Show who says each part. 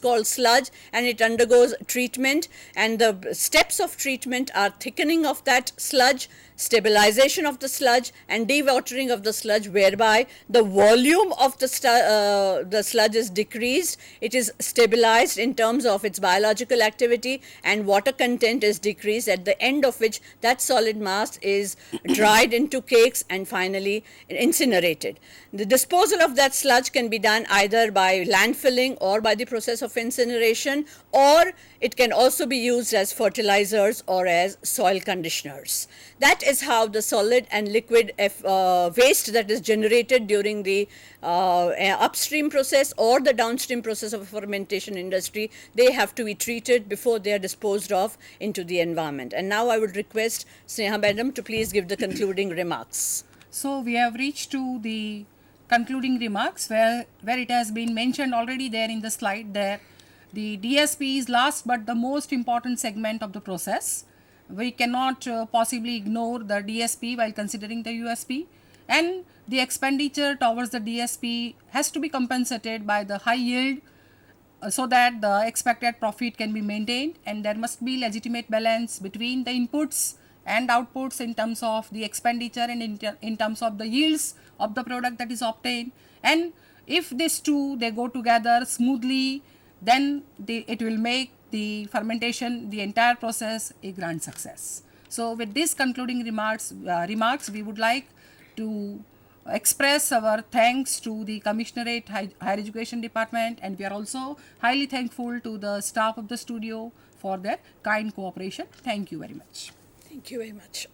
Speaker 1: called sludge, and it undergoes treatment, and the steps of treatment are thickening of that sludge, stabilization of the sludge, and dewatering of the sludge, whereby the volume of the sludge is decreased, it is stabilized in terms of its biological activity, and water content is decreased, at the end of which that solid mass is dried into cakes and finally incinerated. The disposal of that sludge can be done either by landfilling or by the process of incineration, or it can also be used as fertilizers or as soil conditioners. That is how the solid and liquid waste that is generated during the upstream process or the downstream process of fermentation industry, they have to be treated before they are disposed of into the environment. And now I would request Sneha Madam to please give the concluding remarks.
Speaker 2: So we have reached to the concluding remarks where it has been mentioned already there in the slide there. The DSP is last but the most important segment of the process. We cannot possibly ignore the DSP while considering the USP, and the expenditure towards the DSP has to be compensated by the high yield so that the expected profit can be maintained, and there must be legitimate balance between the inputs and outputs in terms of the expenditure and in terms of the yields of the product that is obtained. And if these two they go together smoothly, then it will make the fermentation, the entire process, a grand success. So with these concluding remarks, we would like to express our thanks to the Commissionerate Higher Education Department, and we are also highly thankful to the staff of the studio for their kind cooperation. Thank you very much.
Speaker 1: Thank you very much.